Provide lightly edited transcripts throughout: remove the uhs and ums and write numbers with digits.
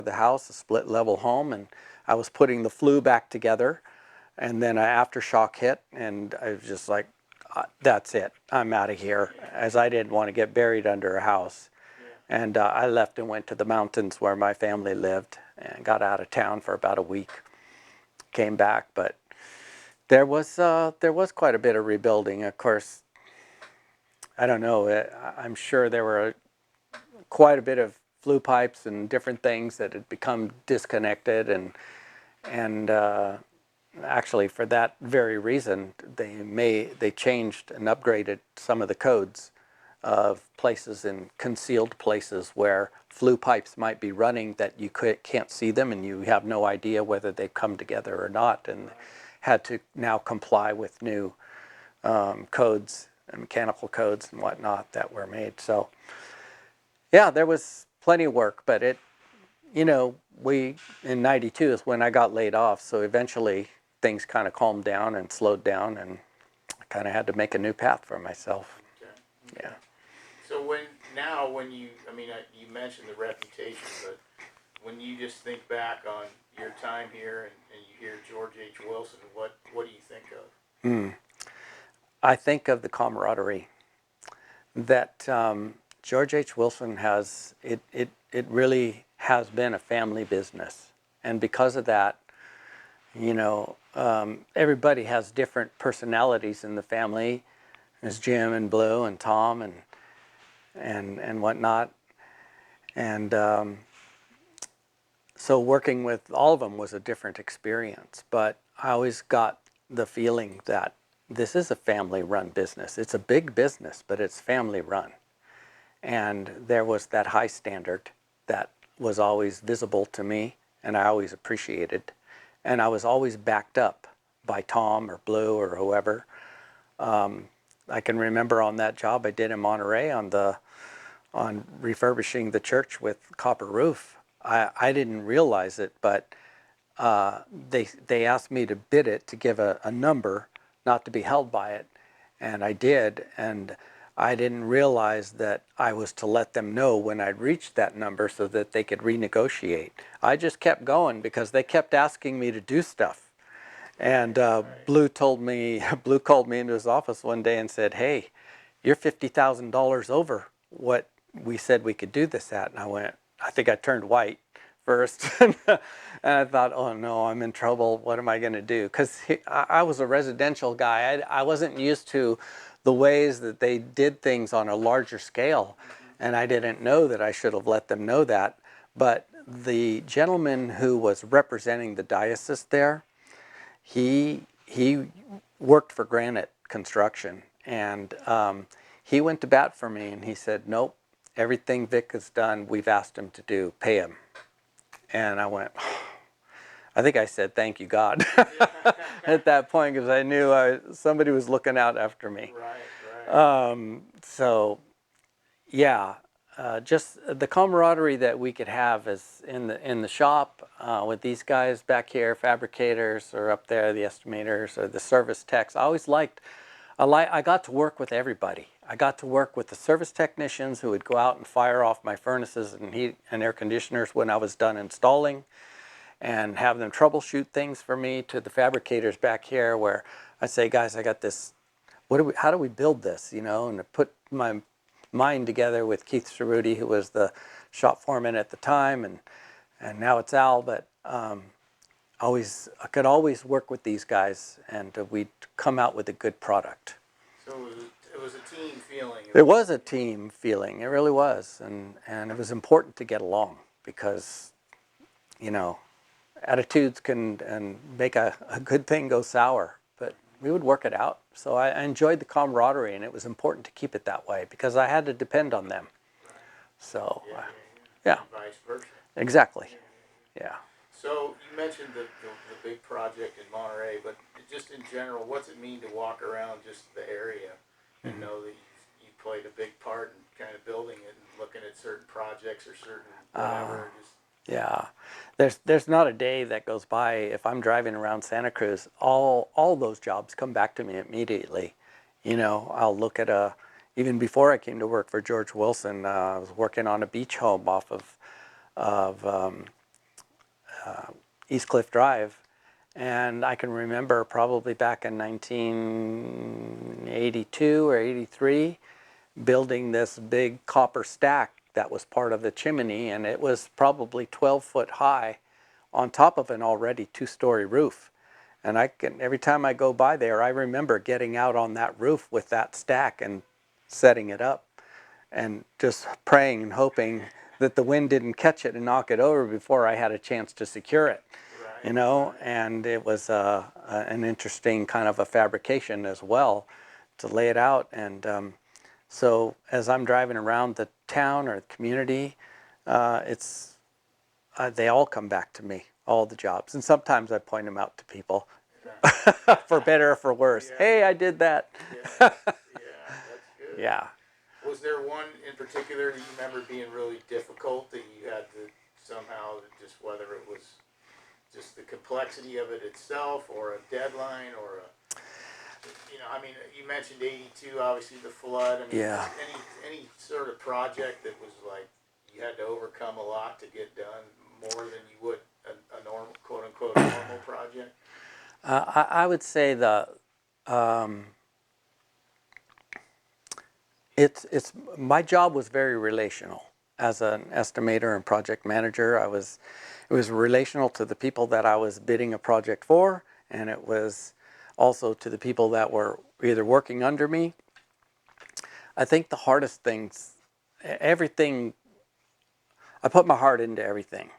the house, a split level home, and I was putting the flue back together, and then an aftershock hit, and I was just like, that's it, I'm out of here, as I didn't want to get buried under a house. And I left and went to the mountains where my family lived and got out of town for about a week. Came back, but there was quite a bit of rebuilding. Of course, I don't know, I'm sure there were quite a bit of flue pipes and different things that had become disconnected, and actually for that very reason they changed and upgraded some of the codes of places in concealed places where flue pipes might be running that you can't see them and you have no idea whether they've come together or not, and had to now comply with new codes and mechanical codes and whatnot that were made. So yeah, there was plenty of work, but we in '92 is when I got laid off, so eventually things kind of calmed down and slowed down, and I kind of had to make a new path for myself. Okay. Yeah. So when you, I mean, you mentioned the reputation, but when you just think back on your time here and you hear George H. Wilson, what do you think of? I think of the camaraderie that George H. Wilson has. It really has been a family business, and because of that, everybody has different personalities in the family. There's Jim and Blue and Tom and whatnot, and so working with all of them was a different experience. But I always got the feeling that this is a family-run business. It's a big business, but it's family-run, and there was that high standard that was always visible to me, and I always appreciated. And I was always backed up by Tom or Blue or whoever. I can remember on that job I did in Monterey on refurbishing the church with copper roof. I didn't realize it, but they asked me to bid it, to give a number, not to be held by it, and I did. And I didn't realize that I was to let them know when I'd reached that number so that they could renegotiate. I just kept going because they kept asking me to do stuff. And Blue called me into his office one day and said, "Hey, you're $50,000 over what we said we could do this at." And I think I turned white first. And I thought, oh no, I'm in trouble. What am I going to do? Because I was a residential guy. I wasn't used to the ways that they did things on a larger scale. And I didn't know that I should have let them know that. But the gentleman who was representing the diocese there, he worked for Granite Construction, and he went to bat for me, and he said, "Nope, everything Vic has done, we've asked him to do. Pay him." And I went, I think I said, "Thank you, God," at that point, because I knew somebody was looking out after me. Right. So, yeah, just the camaraderie that we could have is in the shop with these guys back here, fabricators, or up there, the estimators, or the service techs. I got to work with everybody. I got to work with the service technicians who would go out and fire off my furnaces and heat and air conditioners when I was done installing, and have them troubleshoot things for me, to the fabricators back here where I say, "Guys, I got this. How do we build this?" And to put my mind together with Keith Cerruti, who was the shop foreman at the time, and now it's Al. But I could always work with these guys, and we'd come out with a good product. So it was a team feeling. It was a team feeling. It really was, and it was important to get along, because attitudes can make a good thing go sour, but we would work it out. So I enjoyed the camaraderie, and it was important to keep it that way because I had to depend on them. Right. So yeah. And vice versa. Exactly. Yeah. So you mentioned the big project in Monterey, but just in general, what's it mean to walk around just the area and know that you played a big part in kind of building it and looking at certain projects or certain whatever? Yeah, there's not a day that goes by if I'm driving around Santa Cruz. All those jobs come back to me immediately. I'll look at even before I came to work for George Wilson, I was working on a beach home off of East Cliff Drive. And I can remember probably back in 1982 or 83 building this big copper stack that was part of the chimney, and it was probably 12 foot high on top of an already 2-story roof. And every time I go by there, I remember getting out on that roof with that stack and setting it up and just praying and hoping that the wind didn't catch it and knock it over before I had a chance to secure it. Right. You know, and it was an interesting kind of a fabrication as well to lay it out. And so as I'm driving around the town or the community, they all come back to me, all the jobs. And sometimes I point them out to people, for better or for worse. Yeah. Hey, I did that. Yeah, that's good. Yeah. Was there one in particular that you remember being really difficult that you had to somehow, just whether it was just the complexity of it itself or a deadline or a, I mean, you mentioned 82, obviously the flood. I mean, Yeah. any sort of project that was like you had to overcome a lot to get done more than you would a normal, quote unquote, normal project? I would say it's my job was very relational. As an estimator and project manager, it was relational to the people that I was bidding a project for, and it was also to the people that were either working under me. I think the hardest things, everything, I put my heart into everything.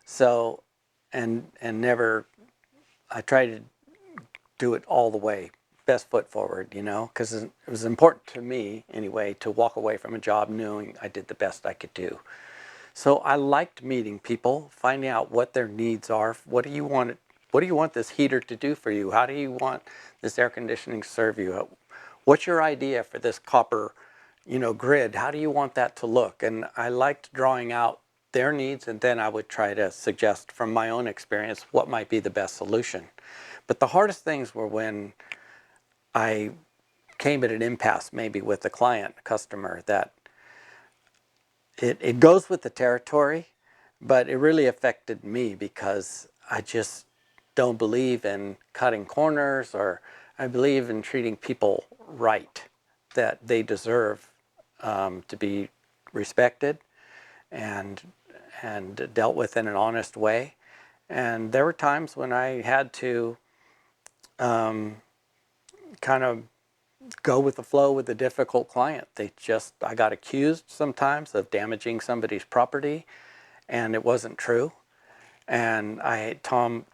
So, and never, I try to do it all the way, best foot forward, because it was important to me anyway to walk away from a job knowing I did the best I could do. So I liked meeting people, finding out what their needs are. What do you want? What do you want this heater to do for you? How do you want this air conditioning to serve you? What's your idea for this copper, grid? How do you want that to look? And I liked drawing out their needs, and then I would try to suggest from my own experience what might be the best solution. But the hardest things were when I came at an impasse maybe with a client, a customer, that it goes with the territory, but it really affected me because I just don't believe in cutting corners, or I believe in treating people right, that they deserve to be respected and dealt with in an honest way. And there were times when I had to kind of go with the flow with a difficult client. I got accused sometimes of damaging somebody's property, and it wasn't true. And I can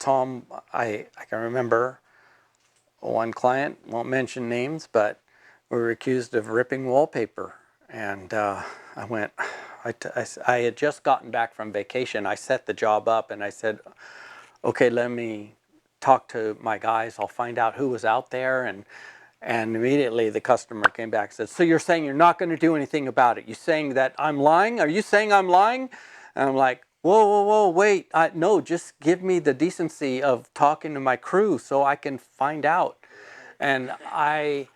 remember one client, won't mention names, but we were accused of ripping wallpaper. And I had just gotten back from vacation. I set the job up and I said, okay, let me talk to my guys. I'll find out who was out there. And immediately the customer came back and said, so you're saying you're not going to do anything about it? You saying that I'm lying? Are you saying I'm lying? And I'm like, whoa, wait. No, just give me the decency of talking to my crew so I can find out. And I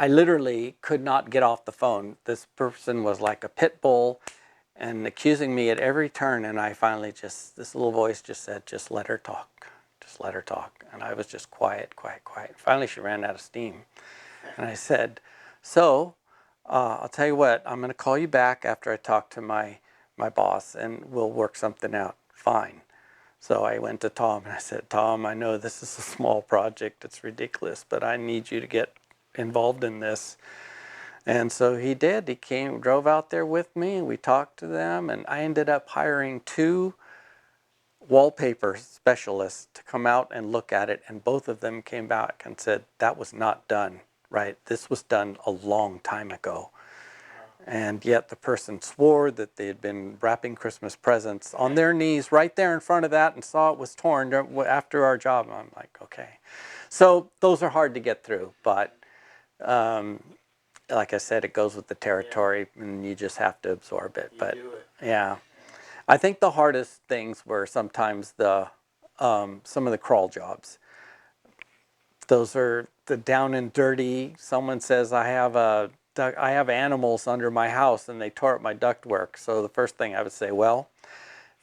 literally could not get off the phone. This person was like a pit bull and accusing me at every turn. And I finally this little voice just said, just let her talk. Just let her talk. And I was just quiet. Finally, she ran out of steam. And I said, so I'll tell you what, I'm going to call you back after I talk to my boss and we'll work something out. Fine. So I went to Tom and I said, Tom, I know this is a small project. It's ridiculous, but I need you to get involved in this. And so he did. He drove out there with me, and we talked to them, and I ended up hiring 2 wallpaper specialists to come out and look at it, and both of them came back and said, that was not done right. This was done a long time ago. And yet the person swore that they had been wrapping Christmas presents on their knees right there in front of that and saw it was torn after our job. I'm like, okay. So those are hard to get through, but like I said, it goes with the territory, and you just have to absorb it. But yeah, I think the hardest things were sometimes some of the crawl jobs. Those are the down and dirty. Someone says, I have animals under my house and they tore up my ductwork. So the first thing I would say, well,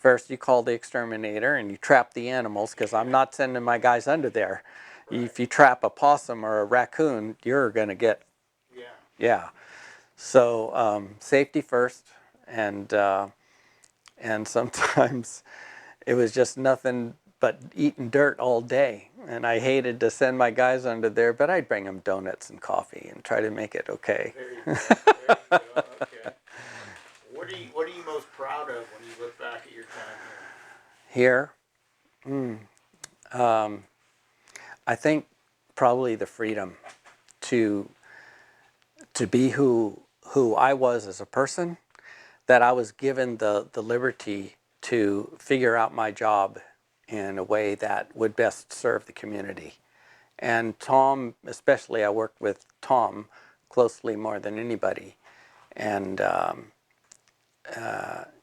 First, you call the exterminator and you trap the animals, because I'm not sending my guys under there. Right. If you trap a possum or a raccoon, you're going to get, Yeah. yeah. So safety first, and sometimes it was just nothing but eating dirt all day. And I hated to send my guys under there, but I'd bring them donuts and coffee and try to make it okay. There you go. There you go. Okay. What are you most proud of when you look back at your time Here, I think probably the freedom to be who I was as a person, that I was given the liberty to figure out my job in a way that would best serve the community. And Tom, especially, I worked with Tom closely more than anybody. And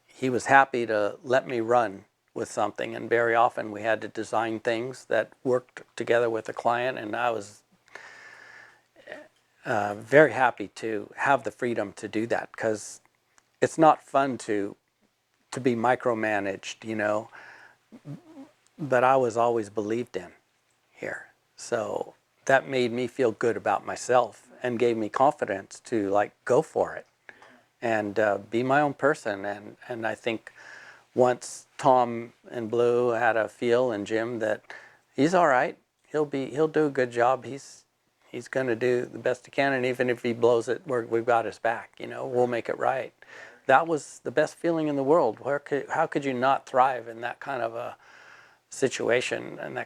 he was happy to let me run with something. And very often we had to design things that worked together with the client. And I was very happy to have the freedom to do that, because it's not fun to be micromanaged, you know. But I was always believed in here. So that made me feel good about myself and gave me confidence to like go for it and be my own person. And I think once Tom and Blue had a feel, and Jim, that he's all right, he'll do a good job. He's going to do the best he can, and even if he blows it, we've got his back. You know, we'll make it right. That was the best feeling in the world. How could you not thrive in that kind of a situation and that kind